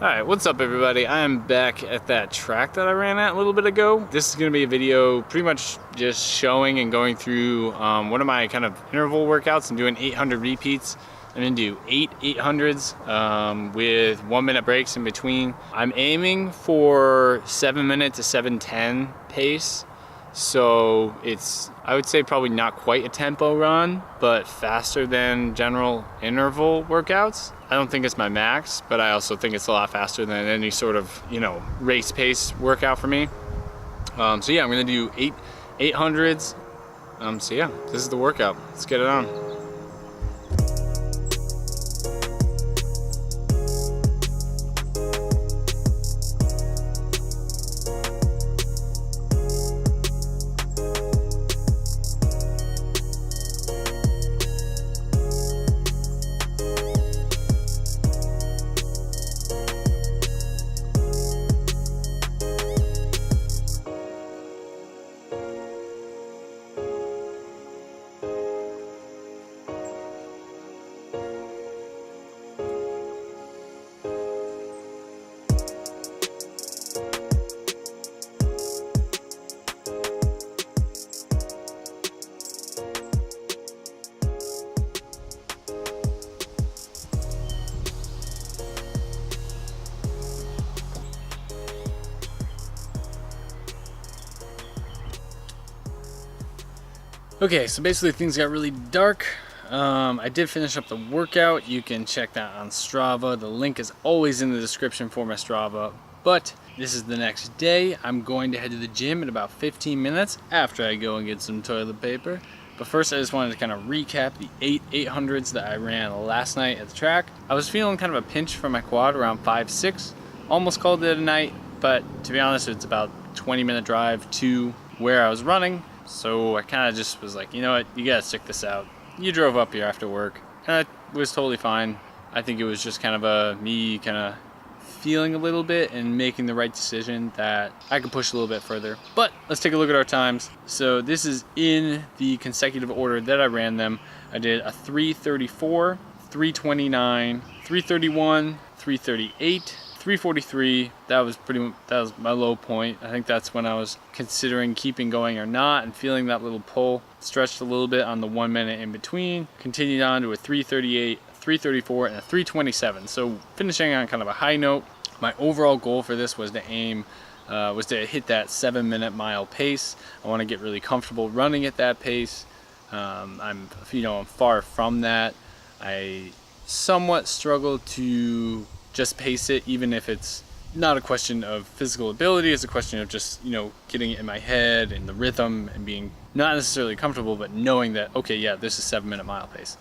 Alright, what's up everybody? I am back at that track that I ran at a little bit ago. This is going to be a video pretty much just showing and going through one of my kind of interval workouts and doing 800 repeats. I'm going to do 8 800s with 1 minute breaks in between. I'm aiming for 7 minute to 7:10 pace. So it's, I would say, probably not quite a tempo run, but faster than general interval workouts. I don't think it's my max, but I also think it's a lot faster than any sort of, race pace workout for me. So yeah, I'm gonna do 8 800s. So yeah, this is the workout. Let's get it on. Okay, so basically things got really dark. I did finish up the workout. You can check that on Strava. The link is always in the description for my Strava. But this is the next day. I'm going to head to the gym in about 15 minutes after I go and get some toilet paper. But first I just wanted to kind of recap the 8 800s that I ran last night at the track. I was feeling kind of a pinch for my quad around 5-6. Almost called it a night, but to be honest, it's about a 20-minute drive to where I was running. So I kind of just was like, you know what, you gotta stick this out. You drove up here after work, and it was totally fine. I think it was just kind of me kind of feeling a little bit and making the right decision that I could push a little bit further. But let's take a look at our times. So this is in the consecutive order that I ran them. I did a 3:34, 3:29, 3:31, 3:38, 3:43. That was my low point. I think that's when I was considering keeping going or not and feeling that little pull. Stretched a little bit on the 1 minute in between. Continued on to a 3:38, 3:34, and a 3:27. So finishing on kind of a high note. My overall goal for this was to hit that 7 minute mile pace. I want to get really comfortable running at that pace. I'm far from that. I somewhat struggle to just pace it, even if it's not a question of physical ability. It's a question of just getting it in my head and the rhythm and being not necessarily comfortable, but knowing that, okay, yeah, this is 7 minute mile pace.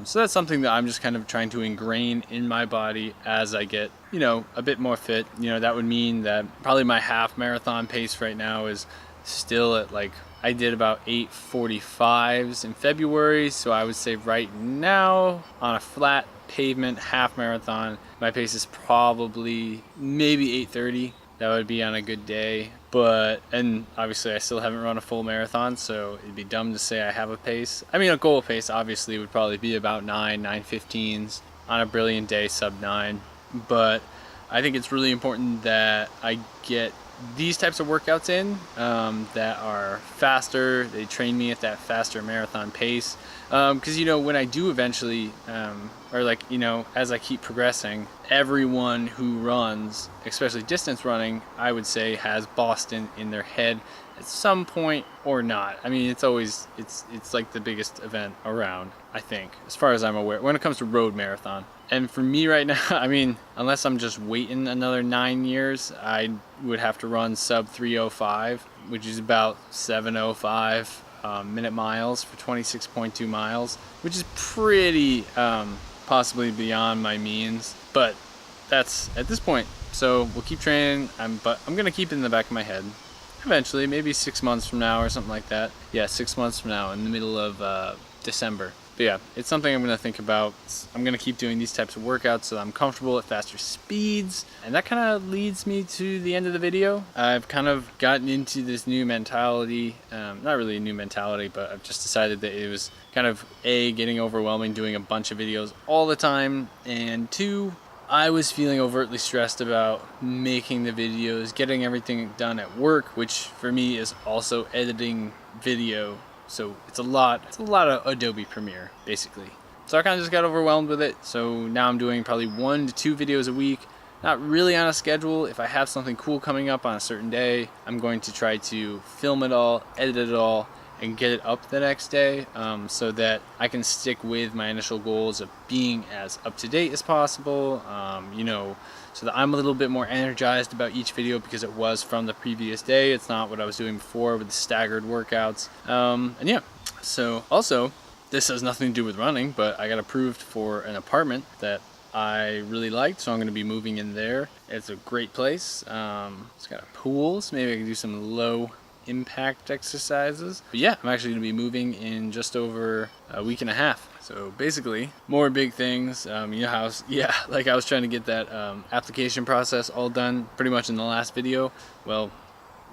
So that's something that I'm just kind of trying to ingrain in my body as I get a bit more fit. That would mean that probably my half marathon pace right now is still at, like, I did about 8:45s in February, so I would say right now on a flat pavement half marathon, my pace is probably maybe 8:30. That would be on a good day. And obviously I still haven't run a full marathon, so it'd be dumb to say I have a pace. I mean, a goal pace obviously would probably be about 9:15s on a brilliant day, sub 9. But I think it's really important that I get these types of workouts in that are faster. They train me at that faster marathon pace, because when I do eventually as I keep progressing, everyone who runs, especially distance running, I would say has Boston in their head at some point or not. I mean, it's like the biggest event around, I think, as far as I'm aware, when it comes to road marathon. And for me right now, I mean, unless I'm just waiting another 9 years, I would have to run sub 3:05, which is about 7:05 minute miles for 26.2 miles, which is pretty possibly beyond my means. But that's at this point. So we'll keep training. But I'm gonna keep it in the back of my head. Eventually, maybe 6 months from now or something like that. Yeah, 6 months from now, in the middle of December. But yeah, it's something I'm going to think about. I'm going to keep doing these types of workouts so I'm comfortable at faster speeds. And that kind of leads me to the end of the video. I've kind of gotten into this new mentality. Not really a new mentality, but I've just decided that it was kind of A, getting overwhelming doing a bunch of videos all the time, and 2, I was feeling overtly stressed about making the videos, getting everything done at work, which for me is also editing video. So it's a lot of Adobe Premiere, basically. So I kind of just got overwhelmed with it. So now I'm doing probably 1 to 2 videos a week. Not really on a schedule. If I have something cool coming up on a certain day, I'm going to try to film it all, edit it all, and get it up the next day, so that I can stick with my initial goals of being as up to date as possible, you know, so that I'm a little bit more energized about each video because it was from the previous day. It's not what I was doing before with the staggered workouts. And yeah, so also, this has nothing to do with running, but I got approved for an apartment that I really liked, so I'm going to be moving in there. It's a great place. It's got a pool, so maybe I can do some low impact exercises. But yeah, I'm actually going to be moving in just over a week and a half. So basically, more big things. You know how, like I was trying to get that application process all done pretty much in the last video. Well,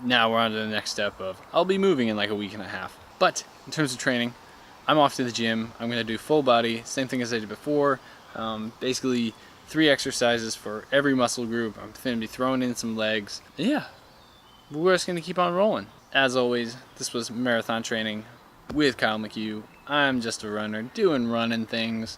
now we're on to the next step of I'll be moving in like a week and a half. But in terms of training, I'm off to the gym. I'm going to do full body, same thing as I did before. Basically 3 exercises for every muscle group. I'm going to be throwing in some legs. And yeah, we're just going to keep on rolling. As always, this was marathon training with Kyle McCue. I'm just a runner doing running things.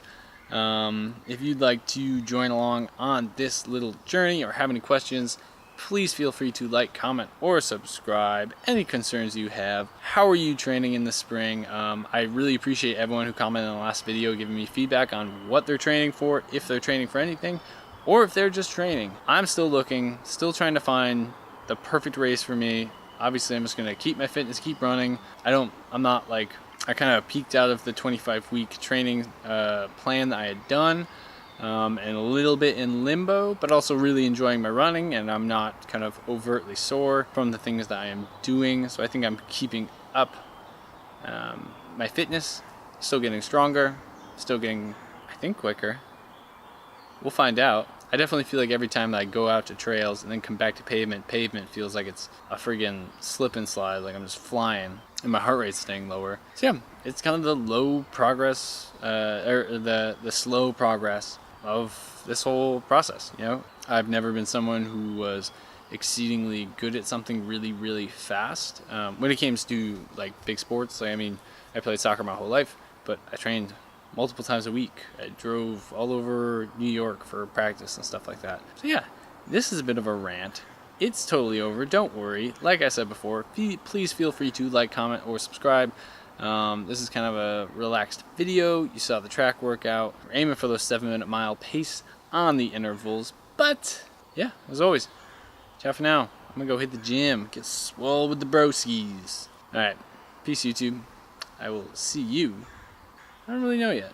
If you'd like to join along on this little journey or have any questions, please feel free to like, comment, or subscribe. Any concerns you have. How are you training in the spring? I really appreciate everyone who commented on the last video giving me feedback on what they're training for, if they're training for anything, or if they're just training. I'm still looking, still trying to find the perfect race for me. Obviously, I'm just going to keep my fitness, keep running. I'm not like, I kind of peaked out of the 25-week training plan that I had done. And a little bit in limbo, but also really enjoying my running, and I'm not kind of overtly sore from the things that I am doing. So I think I'm keeping up my fitness, still getting stronger, still getting, I think, quicker. We'll find out. I definitely feel like every time that I go out to trails and then come back to pavement feels like it's a friggin' slip and slide, like I'm just flying, and my heart rate's staying lower. So yeah, it's kind of the low progress, or the slow progress of this whole process, you know? I've never been someone who was exceedingly good at something really, really fast. When it came to like big sports, like, I mean, I played soccer my whole life, but I trained multiple times a week. I drove all over New York for practice and stuff like that. So yeah, this is a bit of a rant. It's totally over, don't worry. Like I said before, please feel free to like, comment, or subscribe. This is kind of a relaxed video. You saw the track workout. We're aiming for those 7-minute mile pace on the intervals. But yeah, as always, ciao for now. I'm gonna go hit the gym, get swole with the broskies. Alright, peace YouTube. I will see you. I don't really know yet.